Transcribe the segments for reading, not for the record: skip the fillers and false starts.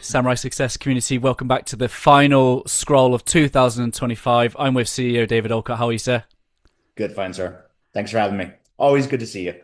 Samurai Success Community, welcome back to the final scroll of 2025. I'm with CEO David Olcott. How are you, sir? Good, fine, sir. Thanks for having me. Always good to see you.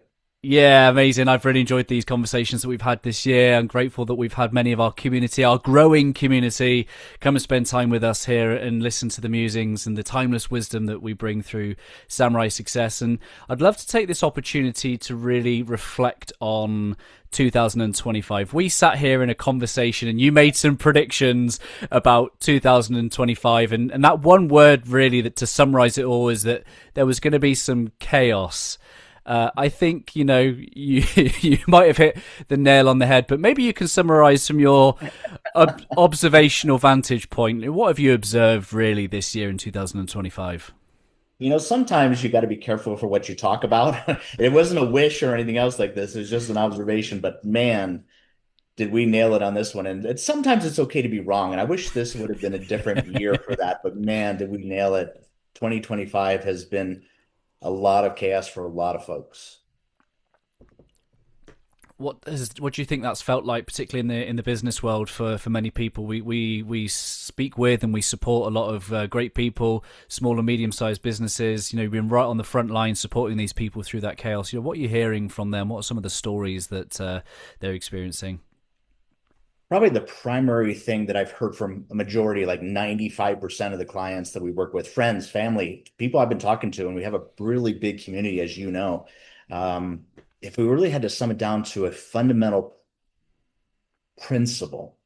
Yeah, amazing. I've really enjoyed these conversations that we've had this year. I'm grateful that we've had many of our community, our growing community, come and spend time with us here and listen to the musings and the timeless wisdom that we bring through Samurai Success. And I'd love to take this opportunity to really reflect on 2025. We sat here in a conversation and you made some predictions about 2025. And that one word really that to summarize it all is that there was going to be some chaos. I think you you might have hit the nail on the head, but maybe you can summarize from your observational vantage point. What have you observed really this year in 2025? Sometimes you got to be careful for what you talk about. It wasn't a wish or anything else like this. It's just an observation. But man, did we nail it on this one. And sometimes it's okay to be wrong. And I wish this would have been a different year for that. But man, did we nail it. 2025 has been a lot of chaos for a lot of folks. What do you think that's felt like, particularly in the business world for many people? We speak with and we support a lot of great people, small and medium sized businesses. You've been right on the front line supporting these people through that chaos. What are you hearing from them? What are some of the stories that they're experiencing? Probably the primary thing that I've heard from a majority, like 95% of the clients that we work with, friends, family, people I've been talking to, and we have a really big community, as you know. Um, if we really had to sum it down to a fundamental principle,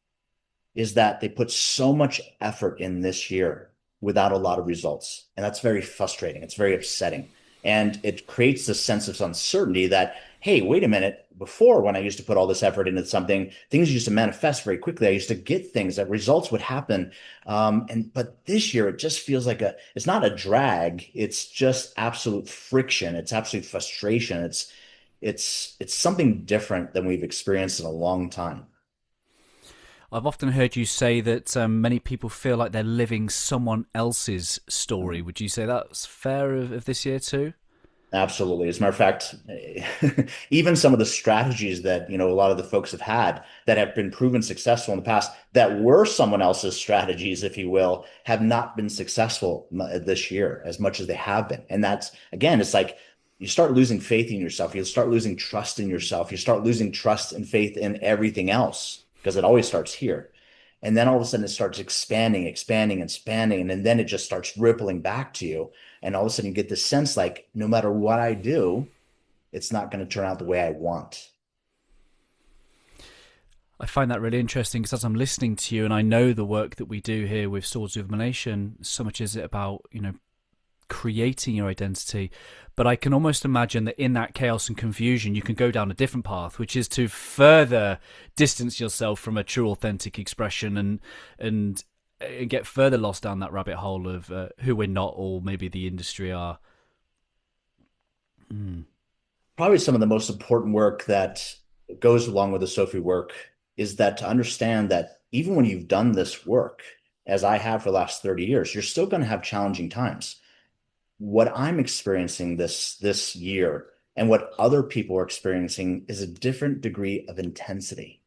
is that they put so much effort in this year without a lot of results. And that's very frustrating. It's very upsetting. And it creates this sense of uncertainty that, hey, wait a minute. Before, when I used to put all this effort into something, things used to manifest very quickly. I used to get things that results would happen. But this year it just feels like it's not a drag. It's just absolute friction. It's absolute frustration. It's something different than we've experienced in a long time. I've often heard you say that many people feel like they're living someone else's story. Would you say that's fair of this year too? Absolutely. As a matter of fact, even some of the strategies that, a lot of the folks have had that have been proven successful in the past that were someone else's strategies, if you will, have not been successful this year as much as they have been. And that's, again, it's like you start losing faith in yourself. You start losing trust in yourself. You start losing trust and faith in everything else because it always starts here. And then all of a sudden it starts expanding, expanding, expanding. And then it just starts rippling back to you. And all of a sudden you get this sense like no matter what I do, it's not going to turn out the way I want. I find that really interesting because as I'm listening to you and I know the work that we do here with Swords of Illumination, so much is it about, creating your identity. But I can almost imagine that in that chaos and confusion, you can go down a different path, which is to further distance yourself from a true, authentic expression and get further lost down that rabbit hole of who we're not, or maybe the industry are. Mm. Probably some of the most important work that goes along with the SOFI work is that to understand that even when you've done this work, as I have for the last 30 years, you're still going to have challenging times. What I'm experiencing this year and what other people are experiencing is a different degree of intensity.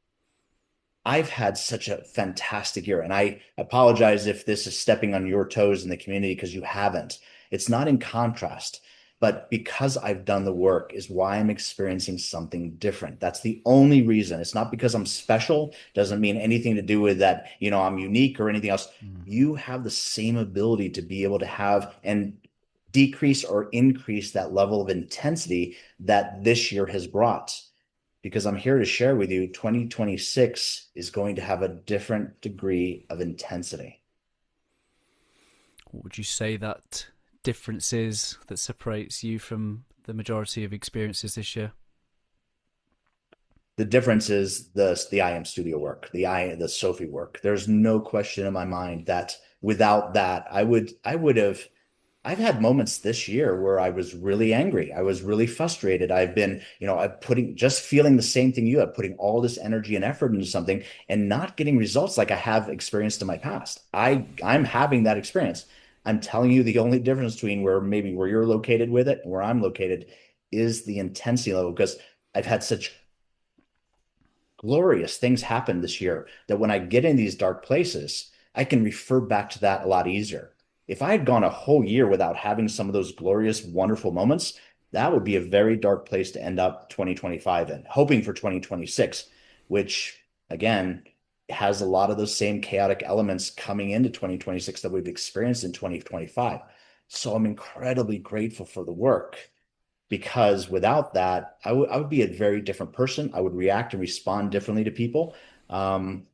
I've had such a fantastic year, and I apologize if this is stepping on your toes in the community because you haven't. It's not in contrast, but because I've done the work is why I'm experiencing something different. That's the only reason. It's not because I'm special, doesn't mean anything to do with that, I'm unique or anything else. Mm. You have the same ability to be able to have and decrease or increase that level of intensity that this year has brought. Because I'm here to share with you, 2026 is going to have a different degree of intensity. What would you say that difference is that separates you from the majority of experiences this year? The difference is the IM studio work, the SOFI work. There's no question in my mind that without that, I would have I've had moments this year where I was really angry. I was really frustrated. I've been, I'm putting just feeling the same thing you have, putting all this energy and effort into something and not getting results like I have experienced in my past. I'm having that experience. I'm telling you the only difference between where you're located with it and where I'm located is the intensity level because I've had such glorious things happened this year that when I get in these dark places, I can refer back to that a lot easier. If I had gone a whole year without having some of those glorious, wonderful moments, that would be a very dark place to end up 2025 in, hoping for 2026, which again has a lot of those same chaotic elements coming into 2026 that we've experienced in 2025. So I'm incredibly grateful for the work because without that, I would be a very different person. I would react and respond differently to people. Um,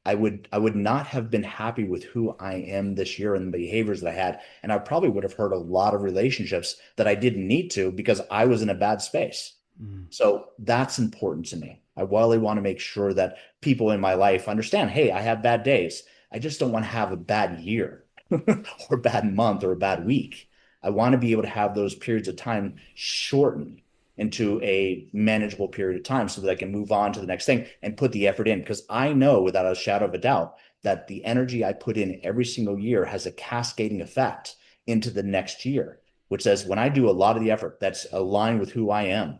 I would not have been happy with who I am this year and the behaviors that I had, and I probably would have hurt a lot of relationships that I didn't need to because I was in a bad space. Mm. So that's important to me. I really want to make sure that people in my life understand, hey, I have bad days. I just don't want to have a bad year or a bad month or a bad week. I want to be able to have those periods of time shorten into a manageable period of time so that I can move on to the next thing and put the effort in. Because I know without a shadow of a doubt that the energy I put in every single year has a cascading effect into the next year, which says when I do a lot of the effort that's aligned with who I am,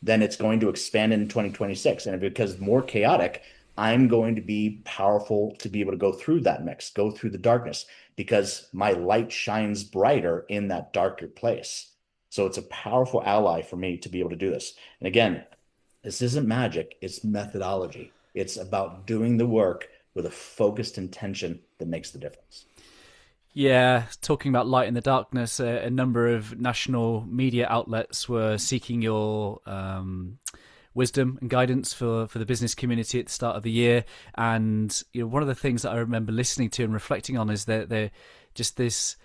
then it's going to expand in 2026. And because more chaotic, I'm going to be powerful to be able to go through that mix, go through the darkness, because my light shines brighter in that darker place. So it's a powerful ally for me to be able to do this. And again, this isn't magic, it's methodology. It's about doing the work with a focused intention that makes the difference. Yeah, talking about light in the darkness, a number of national media outlets were seeking your wisdom and guidance for the business community at the start of the year. And one of the things that I remember listening to and reflecting on is that they're just this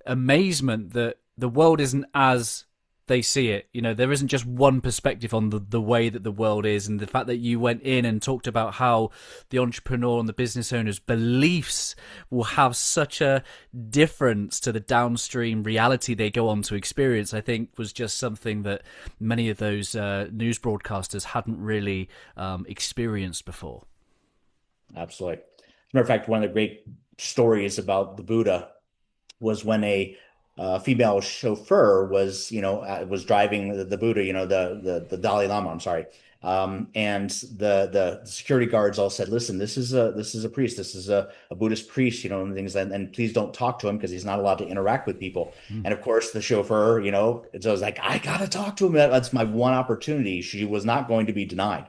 amazement that the world isn't as they see it. There isn't just one perspective on the way that the world is, and the fact that you went in and talked about how the entrepreneur and the business owner's beliefs will have such a difference to the downstream reality they go on to experience, I think was just something that many of those news broadcasters hadn't really experienced before. Absolutely. As a matter of fact, one of the great stories about the Buddha was when a female chauffeur was driving the Buddha, the Dalai Lama. I'm sorry, and the security guards all said, "Listen, this is a priest. This is a Buddhist priest, and things, and please don't talk to him because he's not allowed to interact with people." Mm. And of course, the chauffeur, it's always like, "I gotta talk to him. That's my one opportunity." She was not going to be denied,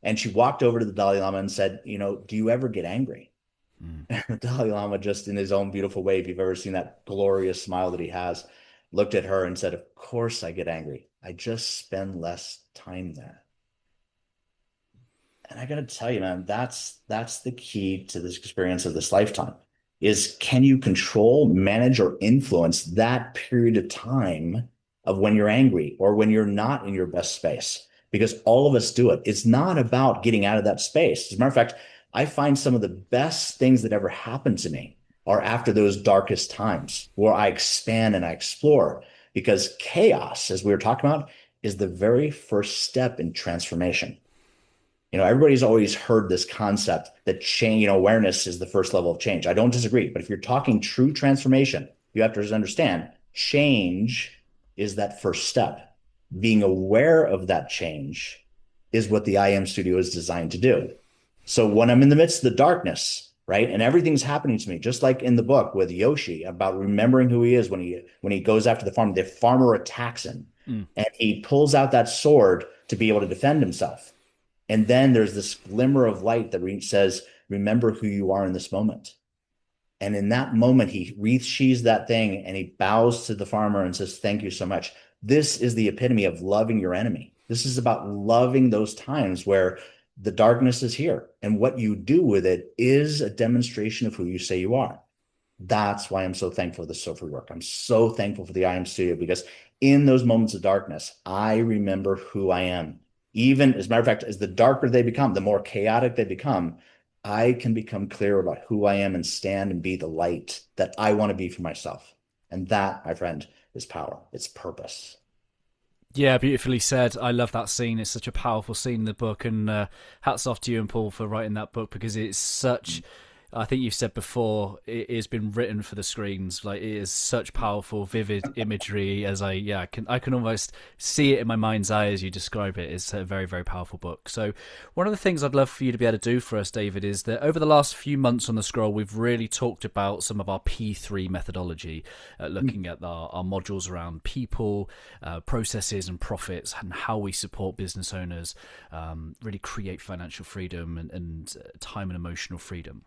and she walked over to the Dalai Lama and said, "Do you ever get angry?" Mm. And the Dalai Lama, just in his own beautiful way, if you've ever seen that glorious smile that he has, looked at her and said, "Of course I get angry. I just spend less time there." And I got to tell you, man, that's the key to this experience of this lifetime is can you control, manage, or influence that period of time of when you're angry or when you're not in your best space? Because all of us do it. It's not about getting out of that space. As a matter of fact, I find some of the best things that ever happened to me are after those darkest times where I expand and I explore because chaos, as we were talking about, is the very first step in transformation. Everybody's always heard this concept that change, awareness is the first level of change. I don't disagree, but if you're talking true transformation, you have to understand change is that first step. Being aware of that change is what the I Am Studio is designed to do. So when I'm in the midst of the darkness, right, and everything's happening to me, just like in the book with Yoshi about remembering who he is when he goes after the farmer attacks him, Mm. and he pulls out that sword to be able to defend himself. And then there's this glimmer of light that says, remember who you are in this moment. And in that moment, he sheathes that thing and he bows to the farmer and says, thank you so much. This is the epitome of loving your enemy. This is about loving those times where the darkness is here. And what you do with it is a demonstration of who you say you are. That's why I'm so thankful for the SOFI work. I'm so thankful for the I Am Studio because in those moments of darkness, I remember who I am. Even as a matter of fact, as the darker they become, the more chaotic they become, I can become clear about who I am and stand and be the light that I want to be for myself. And that, my friend, is power. It's purpose. Yeah, beautifully said. I love that scene. It's such a powerful scene in the book, and hats off to you and Paul for writing that book because it's such I think you've said before, it has been written for the screens. Like, it is such powerful, vivid imagery. As I can almost see it in my mind's eye as you describe it. It's a very, very powerful book. So, one of the things I'd love for you to be able to do for us, David, is that over the last few months on the scroll, we've really talked about some of our P3 methodology, looking at our modules around people, processes, and profits, and how we support business owners really create financial freedom and time and emotional freedom.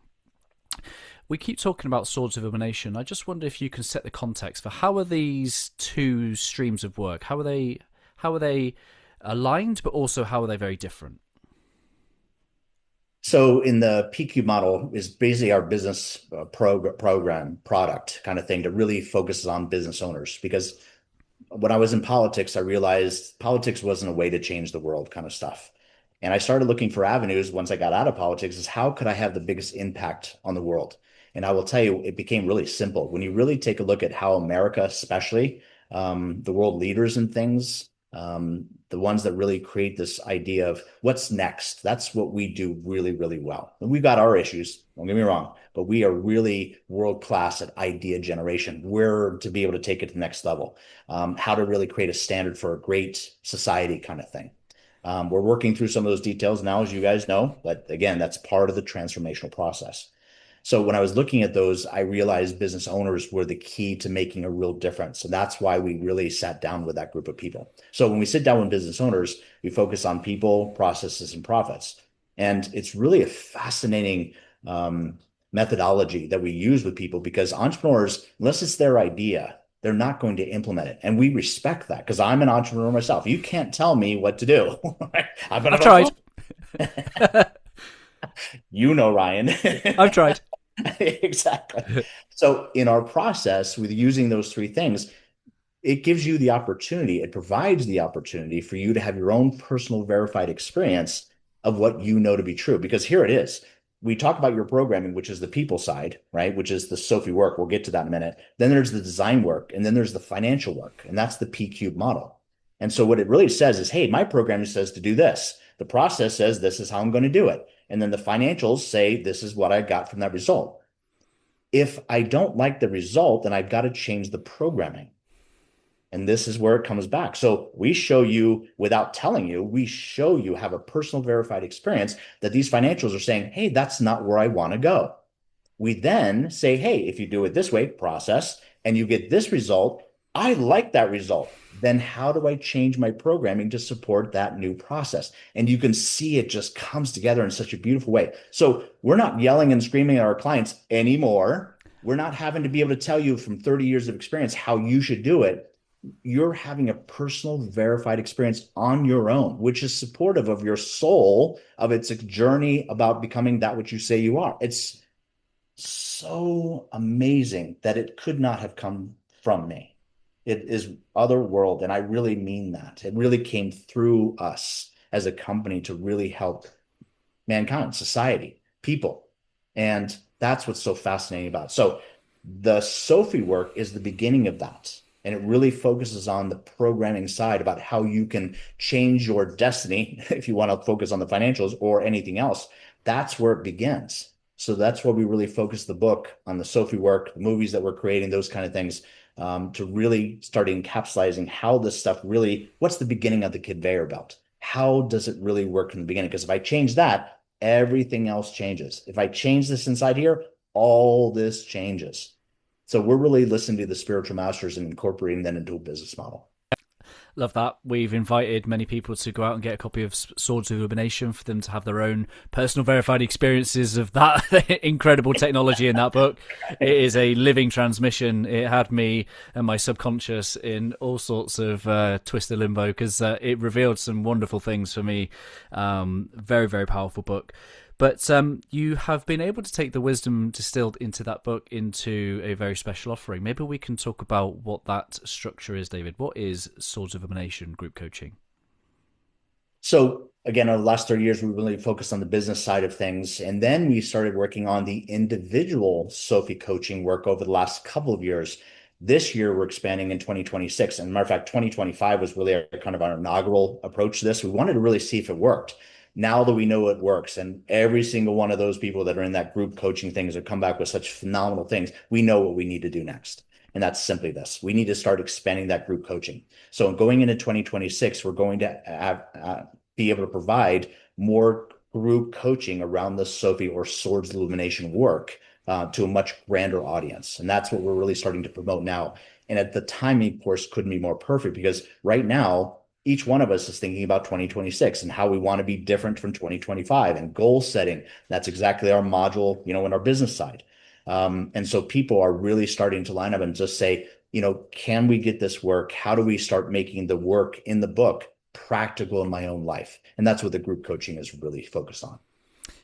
We keep talking about swords of elimination. I just wonder if you can set the context for how are these two streams of work? How are they aligned, but also how are they very different? So in the PQ model is basically our business program product kind of thing that really focuses on business owners. Because when I was in politics, I realized politics wasn't a way to change the world kind of stuff. And I started looking for avenues once I got out of politics is how could I have the biggest impact on the world? And I will tell you, it became really simple. When you really take a look at how America, especially the world leaders and things, the ones that really create this idea of what's next, that's what we do really, really well. And we've got our issues, don't get me wrong, but we are really world class at idea generation. We're to be able to take it to the next level, how to really create a standard for a great society kind of thing. We're working through some of those details now, as you guys know, but again, that's part of the transformational process. So when I was looking at those, I realized business owners were the key to making a real difference. And that's why we really sat down with that group of people. So when we sit down with business owners, we focus on people, processes, and profits. And it's really a fascinating methodology that we use with people because entrepreneurs, unless it's their idea, they're not going to implement it. And we respect that because I'm an entrepreneur myself. You can't tell me what to do. I've been I've an tried. entrepreneur. You know, Ryan. I've tried. Exactly. So in our process with using those three things, it gives you the opportunity, it provides the opportunity for you to have your own personal verified experience of what you know to be true. Because here it is. We talk about your programming, which is the people side, right? Which is the SOFI work. We'll get to that in a minute. Then there's the design work, and then there's the financial work, and that's the P cube model. And so what it really says is, hey, my programming says to do this. The process says this is how I'm going to do it. And then the financials say this is what I got from that result. If I don't like the result, then I've got to change the programming. And this is where it comes back. So we show you without telling you, we show you have a personal verified experience that these financials are saying, hey, that's not where I want to go. We then say, hey, if you do it this way, process, and you get this result, I like that result. Then how do I change my programming to support that new process? And you can see it just comes together in such a beautiful way. So we're not yelling and screaming at our clients anymore. We're not having to be able to tell you from 30 years of experience how you should do it. You're having a personal verified experience on your own, which is supportive of your soul, of its journey about becoming that which you say you are. It's so amazing that it could not have come from me. It is other world, and I really mean that. It really came through us as a company to really help mankind, society, people. And that's what's so fascinating about it. So the SOFI work is the beginning of that. And it really focuses on the programming side about how you can change your destiny, if you want to focus on the financials or anything else. That's where it begins. So that's where we really focus the book on the SOFI work, the movies that we're creating, those kind of things, to really start encapsulating how this stuff really, what's the beginning of the conveyor belt? How does it really work in the beginning? Because if I change that, everything else changes. If I change this inside here, all this changes. So we're really listening to the spiritual masters and incorporating that into a business model. Love that. We've invited many people to go out and get a copy of Swords of Illumination for them to have their own personal verified experiences of that incredible technology in that book. It is a living transmission. It had me and my subconscious in all sorts of twisted limbo because it revealed some wonderful things for me. Very, very powerful book. But you have been able to take the wisdom distilled into that book into a very special offering. Maybe we can talk about what that structure is, David. What is Swords of Elimination group coaching? So again, over the last 30 years, we really focused on the business side of things. And then we started working on the individual SOFI coaching work over the last couple of years. This year, we're expanding in 2026. And matter of fact, 2025 was really kind of our inaugural approach to this. We wanted to really see if it worked. now that we know it works, and every single one of those people that are in that group coaching things have come back with such phenomenal things, we know what we need to do next. And that's simply this. We need to start expanding that group coaching. So going into 2026, we're going to be able to provide more group coaching around the SOFI or swords illumination work to a much grander audience. And that's what we're really starting to promote now. And at the timing, of course, couldn't be more perfect because right now, each one of us is thinking about 2026 and how we want to be different from 2025 and goal setting. That's exactly our module, in our business side. And so people are really starting to line up and just say, can we get this work? How do we start making the work in the book practical in my own life? And that's what the group coaching is really focused on.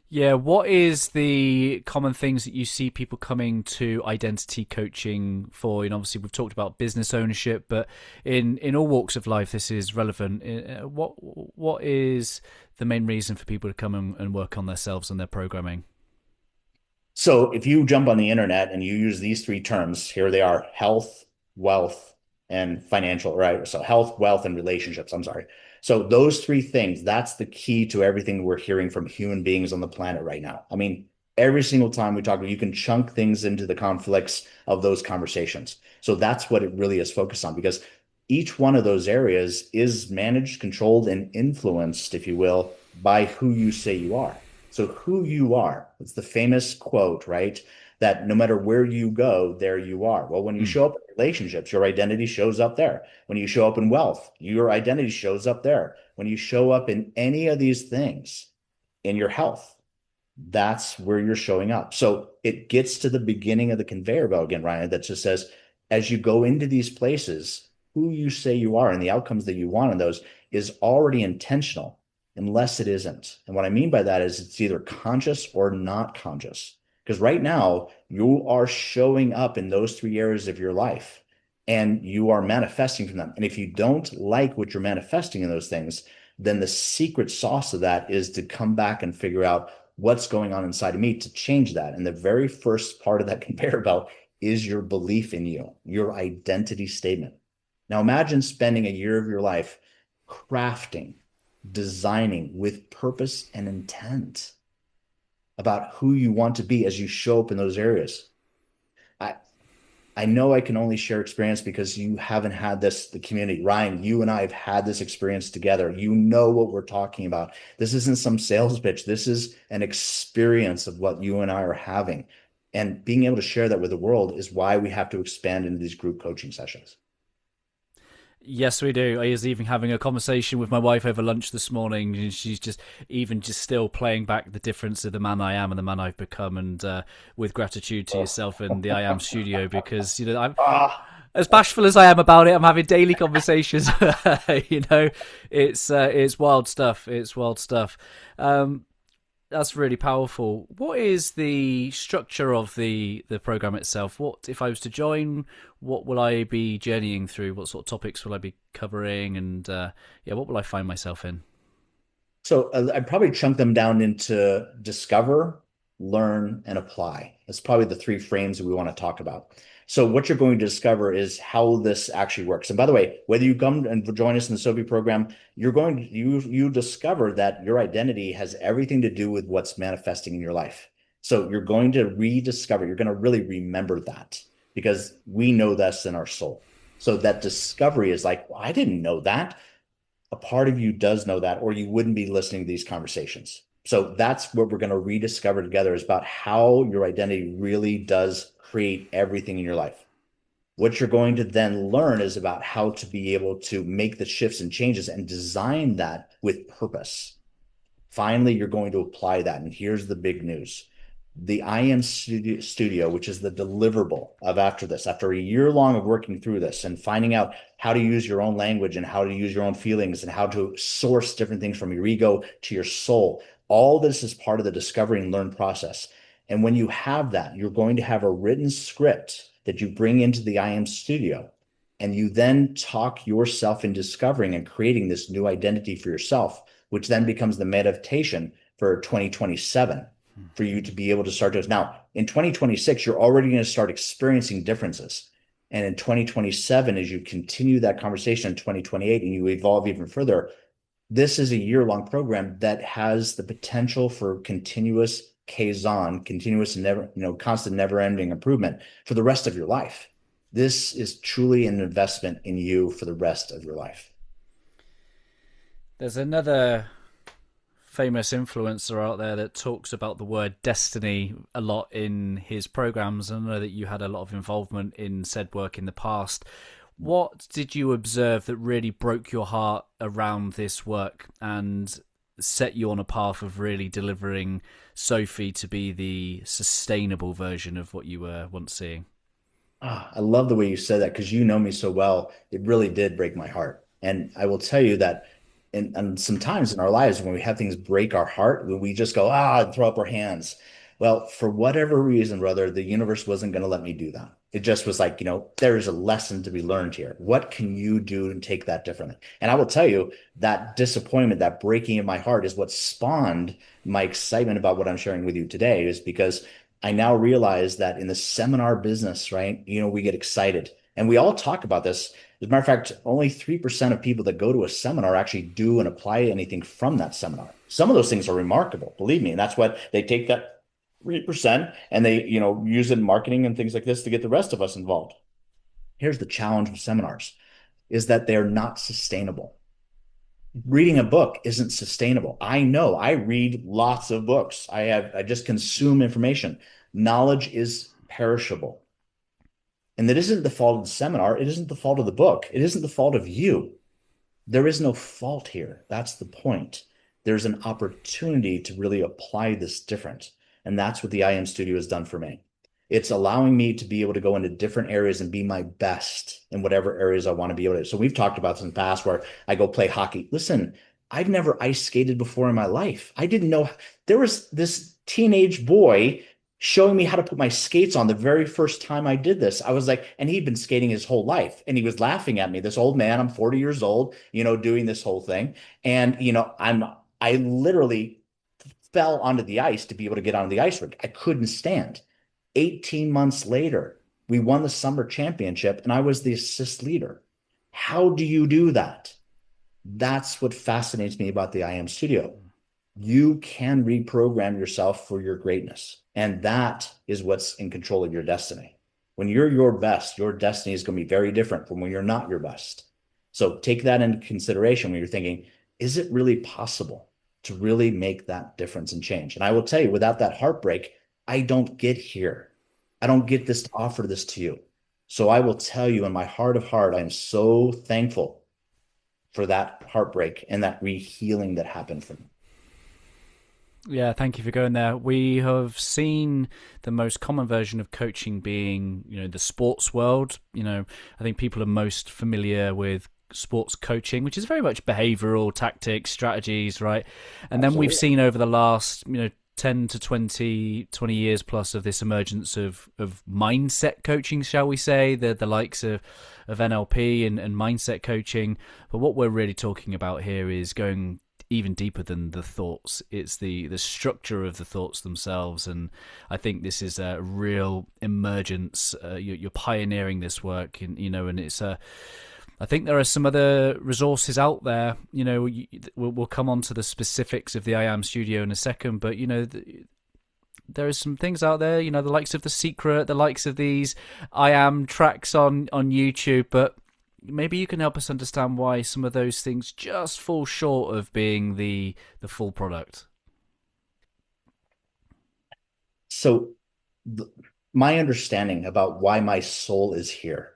Yeah, what is the common things that you see people coming to identity coaching for? Obviously we've talked about business ownership, but in all walks of life, this is relevant. What is the main reason for people to come and work on themselves and their programming? So if you jump on the internet and you use these three terms, here they are: health, wealth, and financial, right? So health, wealth, and relationships. I'm sorry. So those three things, that's the key to everything we're hearing from human beings on the planet right now. I mean, every single time we talk, you can chunk things into the conflicts of those conversations. So that's what it really is focused on, because each one of those areas is managed, controlled, and influenced, if you will, by who you say you are. So who you are, it's the famous quote, right? That no matter where you go, there you are. Well, when you show up in relationships, your identity shows up there. When you show up in wealth, your identity shows up there. When you show up in any of these things, in your health, that's where you're showing up. So it gets to the beginning of the conveyor belt again, Ryan, that just says, as you go into these places, who you say you are and the outcomes that you want in those is already intentional, unless it isn't. And what I mean by that is it's either conscious or not conscious. Because right now, you are showing up in those three areas of your life and you are manifesting from them. And if you don't like what you're manifesting in those things, then the secret sauce of that is to come back and figure out what's going on inside of me to change that. And the very first part of that conveyor belt is your belief in you, your identity statement. Now, imagine spending a year of your life crafting, designing with purpose and intent about who you want to be as you show up in those areas. I know I can only share experience because you haven't had this, the community. Ryan, you and I have had this experience together. You know what we're talking about. This isn't some sales pitch. This is an experience of what you and I are having. And being able to share that with the world is why we have to expand into these group coaching sessions. Yes, we do. I was even having a conversation with my wife over lunch this morning, and she's just still playing back the difference of the man I am and the man I've become, and with gratitude to yourself and the I Am Studio, because I'm as bashful as I am about it. I'm having daily conversations. It's wild stuff. It's wild stuff. That's really powerful. What is the structure of the program itself? What if I was to join? What will I be journeying through? What sort of topics will I be covering? And what will I find myself in? So I'd probably chunk them down into discover, learn, and apply. That's probably the three frames that we want to talk about. So what you're going to discover is how this actually works. And by the way, whether you come and join us in the SOFI program, you discover that your identity has everything to do with what's manifesting in your life. So you're going to rediscover, you're going to really remember that because we know that's in our soul. So that discovery is like, well, I didn't know that. A part of you does know that, or you wouldn't be listening to these conversations. So that's what we're going to rediscover together, is about how your identity really does create everything in your life. What you're going to then learn is about how to be able to make the shifts and changes and design that with purpose. Finally, you're going to apply that. And here's the big news. The I Am Studio, which is the deliverable of after this, after a year long of working through this and finding out how to use your own language and how to use your own feelings and how to source different things from your ego to your soul. All this is part of the discovery and learn process. And when you have that, you're going to have a written script that you bring into the I Am Studio. And you then talk yourself in discovering and creating this new identity for yourself, which then becomes the meditation for 2027 for you to be able to start to. Now, in 2026, you're already going to start experiencing differences. And in 2027, as you continue that conversation in 2028 and you evolve even further, This is a year-long program that has the potential for continuous Kaizen, continuous never, constant never-ending improvement for the rest of your life. This is truly an investment in you for the rest of your life. There's another famous influencer out there that talks about the word destiny a lot in his programs. I know that you had a lot of involvement in said work in the past. What did you observe that really broke your heart around this work and set you on a path of really delivering SOFI to be the sustainable version of what you were once seeing? I love the way you said that because you know me so well. It really did break my heart. And I will tell you that and sometimes in our lives, when we have things break our heart, we just go, and throw up our hands. Well, for whatever reason, brother, the universe wasn't going to let me do that. It just was like, there's a lesson to be learned here. What can you do to take that differently? And I will tell you that disappointment, that breaking in my heart is what spawned my excitement about what I'm sharing with you today, is because I now realize that in the seminar business, right, we get excited and we all talk about this. As a matter of fact, only 3% of people that go to a seminar actually do and apply anything from that seminar. Some of those things are remarkable, believe me. And that's what they take that 3% and they, use it in marketing and things like this to get the rest of us involved. Here's the challenge with seminars is that they're not sustainable. Reading a book isn't sustainable. I know I read lots of books. I just consume information. Knowledge is perishable. And that isn't the fault of the seminar. It isn't the fault of the book. It isn't the fault of you. There is no fault here. That's the point. There's an opportunity to really apply this different. And that's what the IM Studio has done for me. It's allowing me to be able to go into different areas and be my best in whatever areas I want to be able to. So we've talked about this in the past where I go play hockey. Listen, I've never ice skated before in my life. I didn't know there was this teenage boy showing me how to put my skates on the very first time I did this. I was like, and he'd been skating his whole life and he was laughing at me. This old man, I'm 40 years old, doing this whole thing. And, I literally fell onto the ice to be able to get onto the ice rink. I couldn't stand. 18 months later, we won the summer championship and I was the assist leader. How do you do that? That's what fascinates me about the IM Studio. You can reprogram yourself for your greatness. And that is what's in control of your destiny. When you're your best, your destiny is going to be very different from when you're not your best. So take that into consideration when you're thinking, is it really possible to really make that difference and change? And I will tell you, without that heartbreak, I don't get here. I don't get this to offer this to you. So I will tell you in my heart of heart, I am so thankful for that heartbreak and that re-healing that happened for me. Yeah, thank you for going there. We have seen the most common version of coaching being, the sports world. I think people are most familiar with sports coaching, which is very much behavioral tactics, strategies, right? And then we've Absolutely. seen over the last, 10 to 20 years plus of this emergence of mindset coaching, shall we say, the likes of NLP and mindset coaching. But what we're really talking about here is going even deeper than the thoughts. It's the structure of the thoughts themselves, and I think this is a real emergence. You're pioneering this work, and it's I think there are some other resources out there. We'll come on to the specifics of the I Am Studio in a second, but there are some things out there. The likes of The Secret, the likes of these I Am tracks on YouTube, but maybe you can help us understand why some of those things just fall short of being the full product. So th- my understanding about why my soul is here,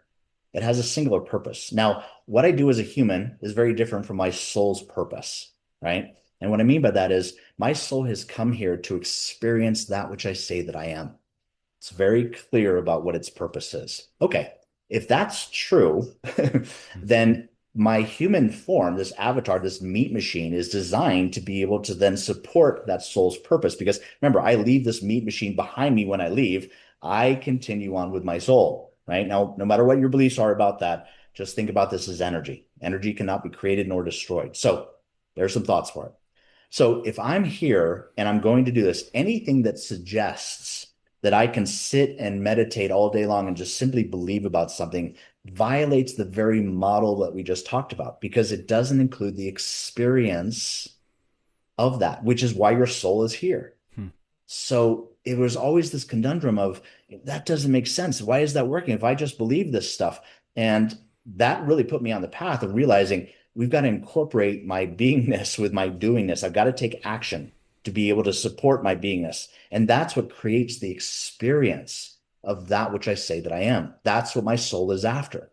it has a singular purpose. Now, what I do as a human is very different from my soul's purpose, right? And what I mean by that is my soul has come here to experience that which I say that I am. It's very clear about what its purpose is. Okay, if that's true, then my human form, this avatar, this meat machine, is designed to be able to then support that soul's purpose. Because remember, I leave this meat machine behind me when I leave. I continue on with my soul, right? Now, no matter what your beliefs are about that, just think about this as energy. Energy cannot be created nor destroyed. So there's some thoughts for it. So if I'm here and I'm going to do this, anything that suggests that I can sit and meditate all day long and just simply believe about something, violates the very model that we just talked about because it doesn't include the experience of that, which is why your soul is here. Hmm. So it was always this conundrum of that doesn't make sense. Why is that working if I just believe this stuff? And that really put me on the path of realizing we've got to incorporate my beingness with my doingness. I've got to take action to be able to support my beingness. And that's what creates the experience of that which I say that I am. That's what my soul is after.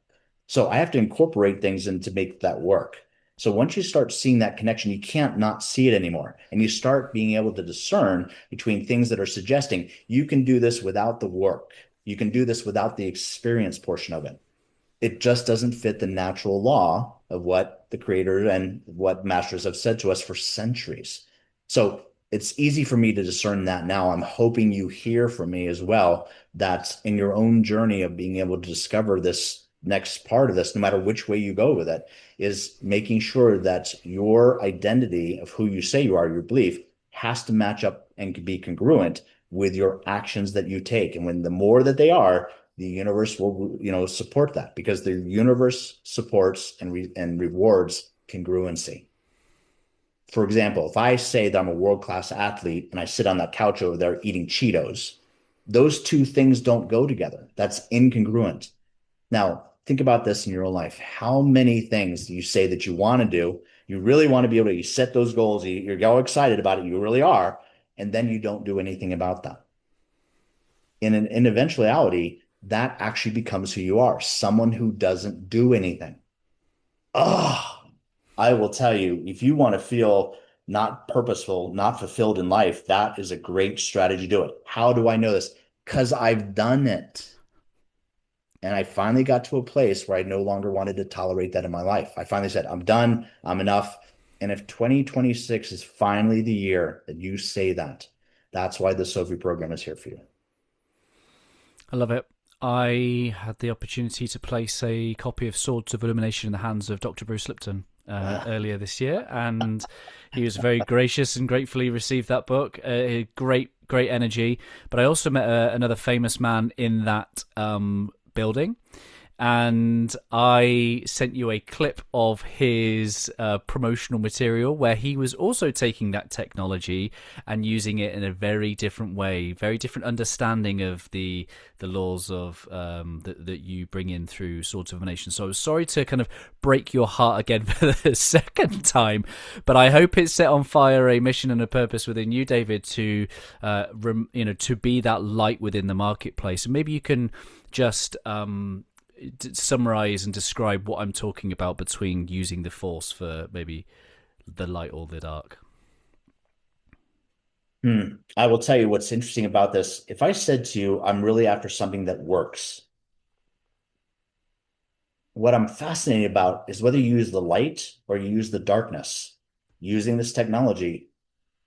So I have to incorporate things in to make that work. So once you start seeing that connection, you can't not see it anymore. And you start being able to discern between things that are suggesting you can do this without the work. You can do this without the experience portion of it. It just doesn't fit the natural law of what the creator and what masters have said to us for centuries. So it's easy for me to discern that now. I'm hoping you hear from me as well that in your own journey of being able to discover this next part of this, no matter which way you go with it, is making sure that your identity of who you say you are, your belief, has to match up and be congruent with your actions that you take. And when the more that they are, the universe will, support that because the universe supports and rewards congruency. For example, if I say that I'm a world-class athlete and I sit on that couch over there eating Cheetos, those two things don't go together. That's incongruent. Now, think about this in your own life. How many things do you say that you want to do? You really want to be able to, you set those goals, you're all excited about it, you really are, and then you don't do anything about that. In eventuality, that actually becomes who you are, someone who doesn't do anything. Oh, I will tell you, if you want to feel not purposeful, not fulfilled in life, that is a great strategy to do it. How do I know this? Because I've done it. And I finally got to a place where I no longer wanted to tolerate that in my life. I finally said, I'm done. I'm enough. And if 2026 is finally the year that you say that, that's why the SOFI program is here for you. I love it. I had the opportunity to place a copy of Swords of Illumination in the hands of Dr. Bruce Lipton Ah. earlier this year, and he was very gracious and gratefully received that book. Great, great energy. But I also met another famous man in that building, and I sent you a clip of his promotional material where he was also taking that technology and using it in a very different way, very different understanding of the laws of that you bring in through Swords of a Nation. So I was sorry to kind of break your heart again for the second time, but I hope it set on fire a mission and a purpose within you, David, to to be that light within the marketplace. And maybe you can just summarize and describe what I'm talking about between using the force for maybe the light or the dark. I will tell you what's interesting about this. If I said to you, I'm really after something that works, what I'm fascinated about is whether you use the light or you use the darkness. Using this technology,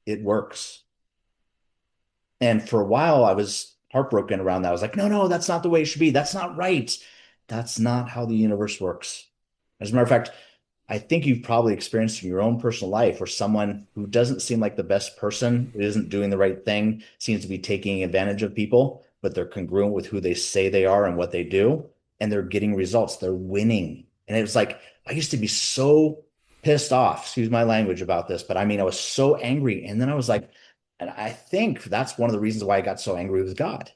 it works. And for a while, I was heartbroken around that. I was like, no, no, that's not the way it should be. That's not right. That's not how the universe works. As a matter of fact, I think you've probably experienced in your own personal life where someone who doesn't seem like the best person, who isn't doing the right thing, seems to be taking advantage of people, but they're congruent with who they say they are and what they do, and they're getting results. They're winning. And it was like, I used to be so pissed off, excuse my language about this, but I mean, I was so angry. And then I was like, and I think that's one of the reasons why I got so angry with God.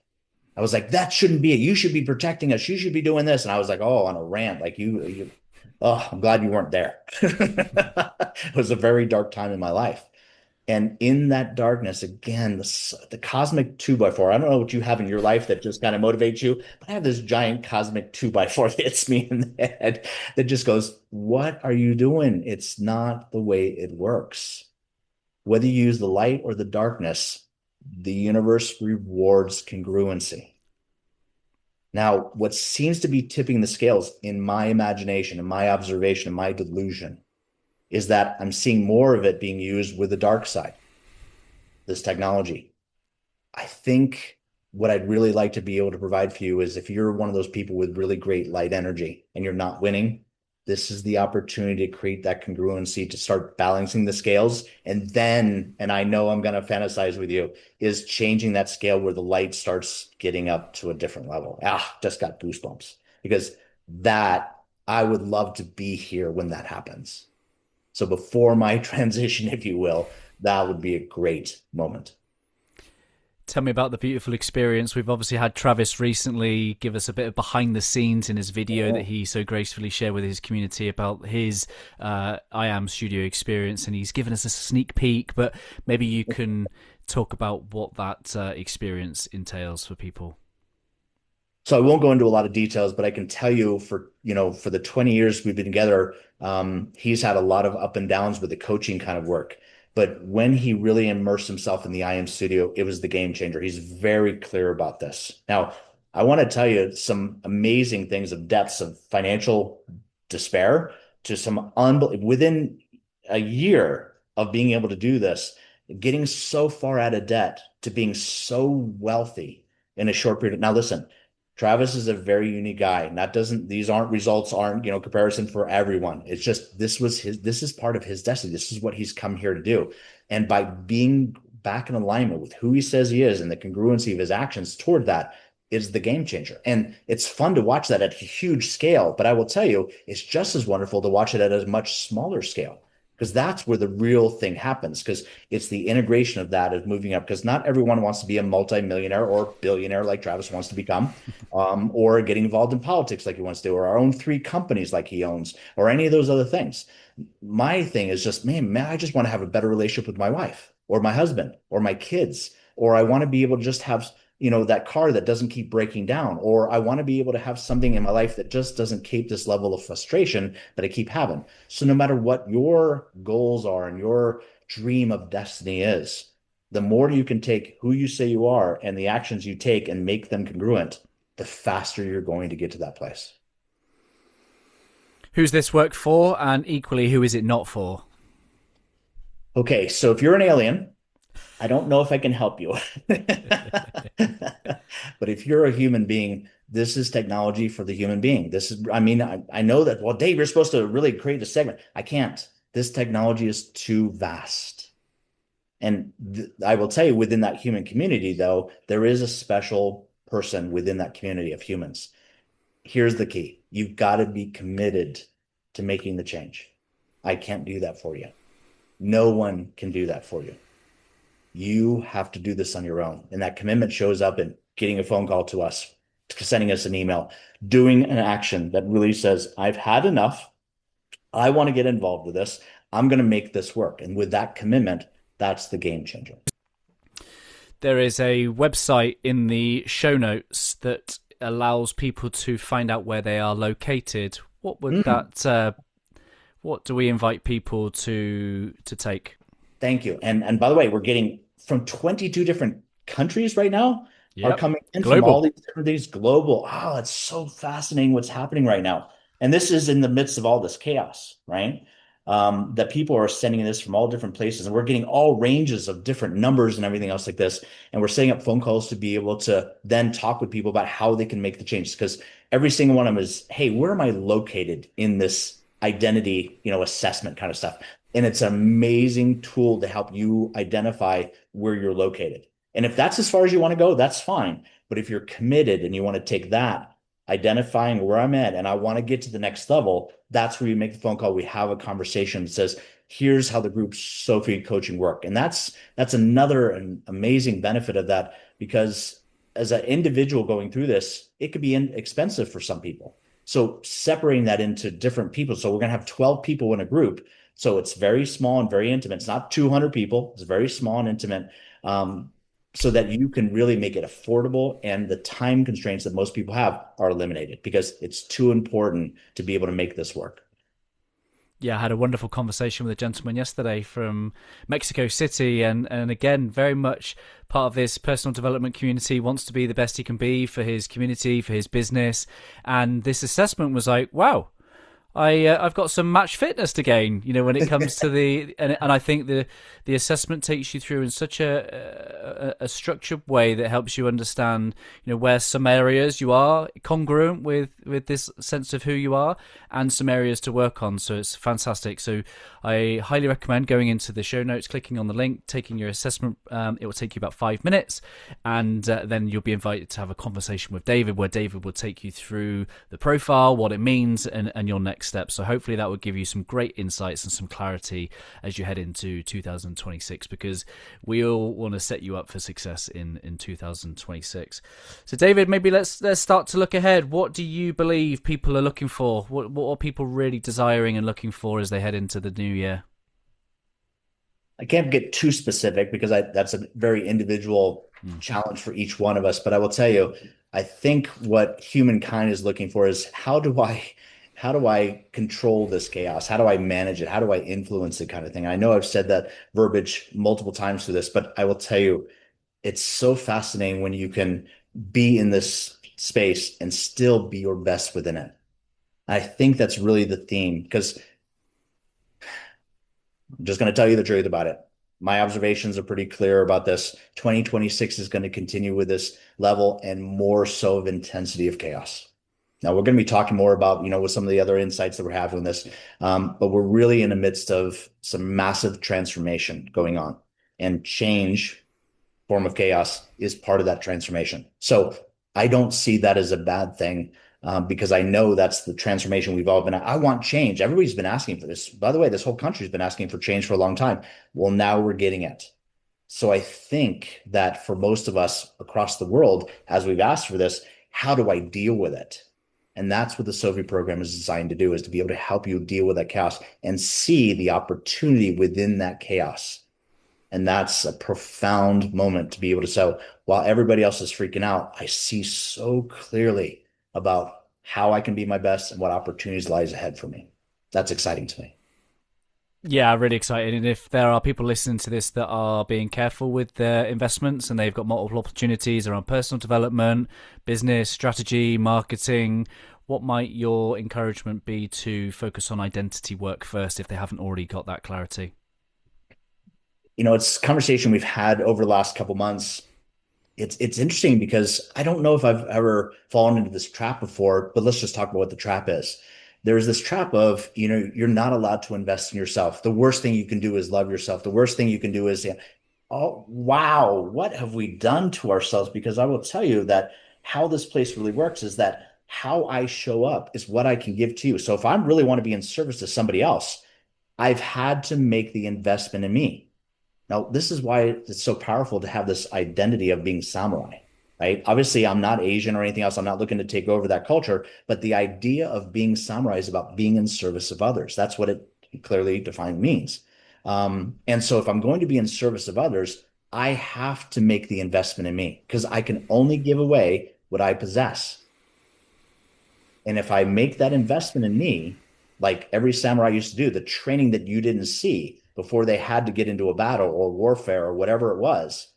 I was like, that shouldn't be it. You should be protecting us. You should be doing this. And I was like, oh, on a rant, like oh, I'm glad you weren't there. It was a very dark time in my life. And in that darkness, again, the cosmic two by four. I don't know what you have in your life that just kind of motivates you, but I have this giant cosmic two by four that hits me in the head that just goes, what are you doing? It's not the way it works. Whether you use the light or the darkness, the universe rewards congruency. Now, what seems to be tipping the scales in my imagination, in my observation, in my delusion, is that I'm seeing more of it being used with the dark side, this technology. I think what I'd really like to be able to provide for you is if you're one of those people with really great light energy and you're not winning, this is the opportunity to create that congruency, to start balancing the scales. And then, and I know I'm going to fantasize with you, is changing that scale where the light starts getting up to a different level. Ah, just got goosebumps because that I would love to be here when that happens. So before my transition, if you will, that would be a great moment. Tell me about the beautiful experience. We've obviously had Travis recently give us a bit of behind the scenes in his video that he so gracefully shared with his community about his I Am Studio experience, and he's given us a sneak peek. But maybe you can talk about what that experience entails for people. So I won't go into a lot of details, but I can tell you for the 20 years we've been together, he's had a lot of up and downs with the coaching kind of work. But when he really immersed himself in the IM studio, it was the game changer. He's very clear about this. Now, I want to tell you some amazing things of depths of financial despair to some unbelievable within a year of being able to do this, getting so far out of debt to being so wealthy in a short period. Now, listen, Travis is a very unique guy. And that doesn't, these aren't results, aren't, comparison for everyone. It's just, this is part of his destiny. This is what he's come here to do. And by being back in alignment with who he says he is and the congruency of his actions toward that is the game changer. And it's fun to watch that at a huge scale. But I will tell you, it's just as wonderful to watch it at a much smaller scale, because that's where the real thing happens, because it's the integration of that is moving up, because not everyone wants to be a multimillionaire or billionaire like Travis wants to become, or getting involved in politics like he wants to, or our own 3 companies like he owns, or any of those other things. My thing is just, man, I just want to have a better relationship with my wife or my husband or my kids, or I want to be able to just have that car that doesn't keep breaking down, or I want to be able to have something in my life that just doesn't keep this level of frustration that I keep having. So no matter what your goals are and your dream of destiny is, the more you can take who you say you are and the actions you take and make them congruent, the faster you're going to get to that place. Who's this work for, and equally, who is it not for? Okay, so if you're an alien, I don't know if I can help you. But if you're a human being, this is technology for the human being. This is, I mean, I know that, well, Dave, you're supposed to really create a segment. I can't. This technology is too vast. And I will tell you, within that human community, though, there is a special person within that community of humans. Here's the key. You've got to be committed to making the change. I can't do that for you. No one can do that for you. You have to do this on your own. And that commitment shows up in getting a phone call to us, sending us an email, doing an action that really says, I've had enough. I want to get involved with this. I'm going to make this work. And with that commitment, that's the game changer. There is a website in the show notes that allows people to find out where they are located. What would that, what do we invite people to take? Thank you. And by the way, we're getting from 22 different countries right now are coming in Global. from all these different things, global. Oh, it's so fascinating what's happening right now. And this is in the midst of all this chaos, right? That people are sending this from all different places, and we're getting all ranges of different numbers and everything else like this. And we're setting up phone calls to be able to then talk with people about how they can make the changes. Because every single one of them is, hey, where am I located in this identity, assessment kind of stuff? And it's an amazing tool to help you identify where you're located. And if that's as far as you want to go, that's fine. But if you're committed and you want to take that, identifying where I'm at and I want to get to the next level, that's where you make the phone call. We have a conversation that says, here's how the group SOFI coaching work. And that's another amazing benefit of that, because as an individual going through this, it could be expensive for some people. So separating that into different people. So we're going to have 12 people in a group. So it's very small and very intimate. It's not 200 people. It's very small and intimate, so that you can really make it affordable, and the time constraints that most people have are eliminated, because it's too important to be able to make this work. Yeah, I had a wonderful conversation with a gentleman yesterday from Mexico City, and again, very much part of this personal development community, wants to be the best he can be for his community, for his business. And this assessment was like, wow, I've got some match fitness to gain, when it comes to and I think the assessment takes you through in such a structured way that helps you understand, where some areas you are congruent with this sense of who you are, and some areas to work on. So it's fantastic. So I highly recommend going into the show notes, clicking on the link, taking your assessment. It will take you about 5 minutes, and then you'll be invited to have a conversation with David, where David will take you through the profile, what it means, and your next steps. So hopefully that will give you some great insights and some clarity as you head into 2026, because we all want to set you up for success in 2026. So David, maybe let's start to look ahead. What do you believe people are looking for? What are people really desiring and looking for as they head into the new year? I can't get too specific because that's a very individual challenge for each one of us. But I will tell you, I think what humankind is looking for is how do I control this chaos? How do I manage it? How do I influence it, kind of thing? I know I've said that verbiage multiple times through this, but I will tell you, it's so fascinating when you can be in this space and still be your best within it. I think that's really the theme because I'm just going to tell you the truth about it. My observations are pretty clear about this. 2026 is going to continue with this level and more so of intensity of chaos. Now we're going to be talking more about, with some of the other insights that we're having in this, but we're really in the midst of some massive transformation going on, and change, form of chaos, is part of that transformation. So I don't see that as a bad thing, because I know that's the transformation we've all been. I want change. Everybody's been asking for this. By the way, this whole country's been asking for change for a long time. Well, now we're getting it. So I think that for most of us across the world, as we've asked for this, how do I deal with it? And that's what the SOFI program is designed to do, is to be able to help you deal with that chaos and see the opportunity within that chaos. And that's a profound moment to be able to say, while everybody else is freaking out, I see so clearly about how I can be my best and what opportunities lies ahead for me. That's exciting to me. Yeah, really excited. And if there are people listening to this that are being careful with their investments and they've got multiple opportunities around personal development, business, strategy, marketing, what might your encouragement be to focus on identity work first if they haven't already got that clarity? It's a conversation we've had over the last couple months. It's interesting because I don't know if I've ever fallen into this trap before, but let's just talk about what the trap is. There's this trap of, you're not allowed to invest in yourself. The worst thing you can do is love yourself. The worst thing you can do is, oh, wow, what have we done to ourselves? Because I will tell you that how this place really works is that how I show up is what I can give to you. So if I really want to be in service to somebody else, I've had to make the investment in me. Now, this is why it's so powerful to have this identity of being samurai, right? Obviously, I'm not Asian or anything else. I'm not looking to take over that culture, but the idea of being samurai is about being in service of others. That's what it clearly defined means. And so if I'm going to be in service of others, I have to make the investment in me because I can only give away what I possess. And if I make that investment in me, like every samurai used to do, the training that you didn't see before they had to get into a battle or warfare or whatever it was,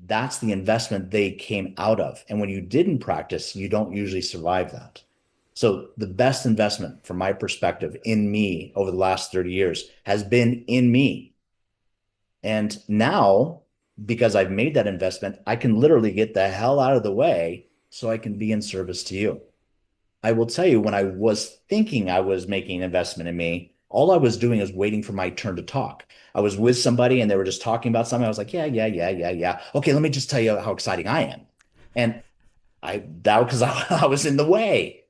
that's the investment they came out of. And when you didn't practice, you don't usually survive that. So the best investment from my perspective in me over the last 30 years has been in me. And now, because I've made that investment, I can literally get the hell out of the way so I can be in service to you. I will tell you, when I was thinking I was making an investment in me, all I was doing is waiting for my turn to talk. I was with somebody and they were just talking about something. I was like, yeah, yeah, yeah, yeah, yeah. Okay, let me just tell you how exciting I am. And that because I was in the way.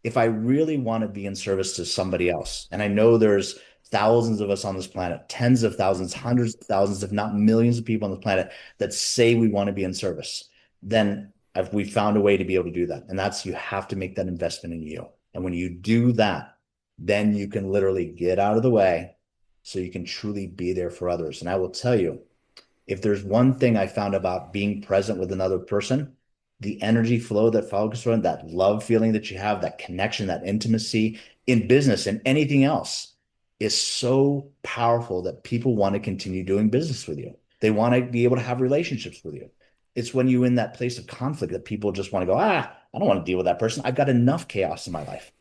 If I really want to be in service to somebody else, and I know there's thousands of us on this planet, tens of thousands, hundreds of thousands, if not millions of people on the planet that say we want to be in service, then we found a way to be able to do that. And that's, you have to make that investment in you. And when you do that, then you can literally get out of the way so you can truly be there for others. And I will tell you, if there's one thing I found about being present with another person, the energy flow that follows from that love feeling that you have, that connection, that intimacy in business and anything else is so powerful that people want to continue doing business with you. They want to be able to have relationships with you. It's when you're in that place of conflict that people just want to go, I don't want to deal with that person. I've got enough chaos in my life.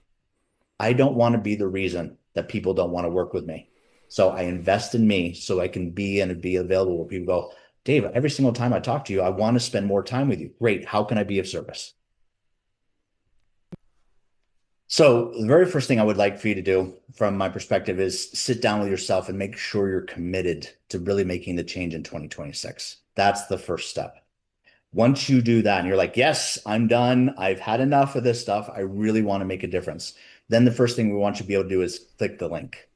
I don't want to be the reason that people don't want to work with me. So I invest in me so I can be and be available where people go, Dave, every single time I talk to you, I want to spend more time with you. Great. How can I be of service? So the very first thing I would like for you to do from my perspective is sit down with yourself and make sure you're committed to really making the change in 2026. That's the first step. Once you do that and you're like, yes, I'm done. I've had enough of this stuff. I really want to make a difference. Then the first thing we want you to be able to do is click the link.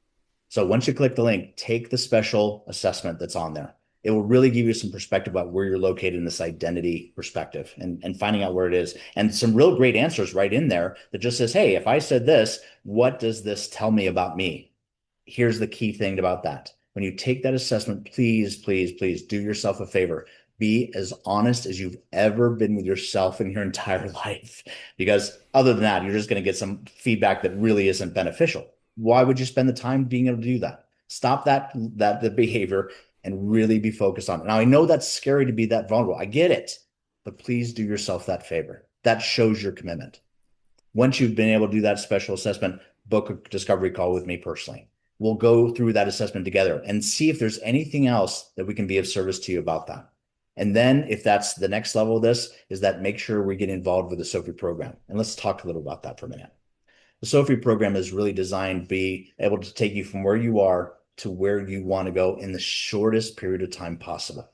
So once you click the link, take the special assessment that's on there. It will really give you some perspective about where you're located in this identity perspective and finding out where it is. And some real great answers right in there that just says, hey, if I said this, what does this tell me about me? Here's the key thing about that. When you take that assessment, please, please, please do yourself a favor. Be as honest as you've ever been with yourself in your entire life. Because other than that, you're just going to get some feedback that really isn't beneficial. Why would you spend the time being able to do that? Stop the behavior and really be focused on it. Now, I know that's scary to be that vulnerable. I get it, but please do yourself that favor. That shows your commitment. Once you've been able to do that special assessment, book a discovery call with me personally. We'll go through that assessment together and see if there's anything else that we can be of service to you about that. And then if that's the next level of this, is that make sure we get involved with the SOFI program. And let's talk a little about that for a minute. The SOFI program is really designed to be able to take you from where you are to where you want to go in the shortest period of time possible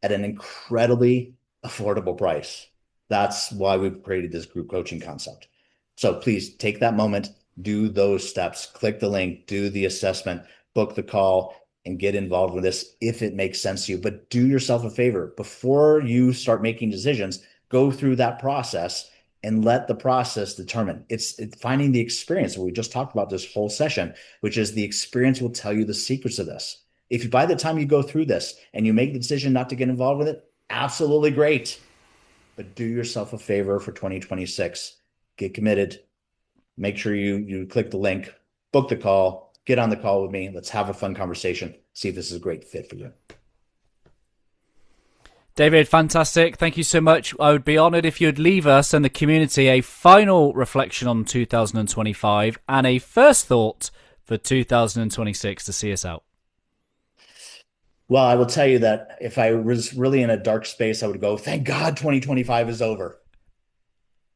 at an incredibly affordable price. That's why we've created this group coaching concept. So please take that moment, do those steps, click the link, do the assessment, book the call, and get involved with this if it makes sense to you. But do yourself a favor. Before you start making decisions, go through that process and let the process determine. It's finding the experience. We just talked about this whole session, which is the experience will tell you the secrets of this. If by the time you go through this and you make the decision not to get involved with it, absolutely great. But do yourself a favor for 2026. Get committed. Make sure you click the link, book the call, get on the call with me. Let's have a fun conversation. See if this is a great fit for you. David, fantastic. Thank you so much. I would be honoured if you'd leave us and the community a final reflection on 2025 and a first thought for 2026 to see us out. Well, I will tell you that if I was really in a dark space, I would go, thank God 2025 is over.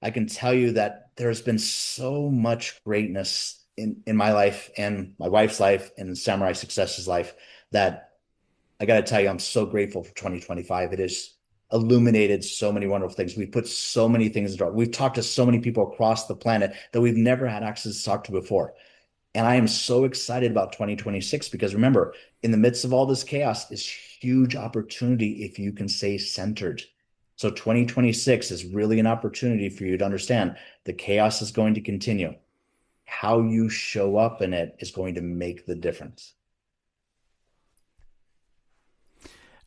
I can tell you that there's been so much greatness in my life and my wife's life and Samurai Success's life that I got to tell you, I'm so grateful for 2025. It has illuminated so many wonderful things. We've put so many things in the dark. We've talked to so many people across the planet that we've never had access to talk to before. And I am so excited about 2026 because remember, in the midst of all this chaos is huge opportunity if you can stay centered. So 2026 is really an opportunity for you to understand the chaos is going to continue. How you show up in it is going to make the difference.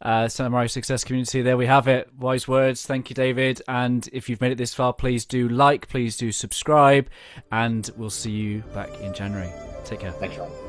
Samurai Success Community, there we have it. Wise words. Thank you, David. And if you've made it this far, please do like, please do subscribe, and we'll see you back in January. Take care. Thanks, Ryan.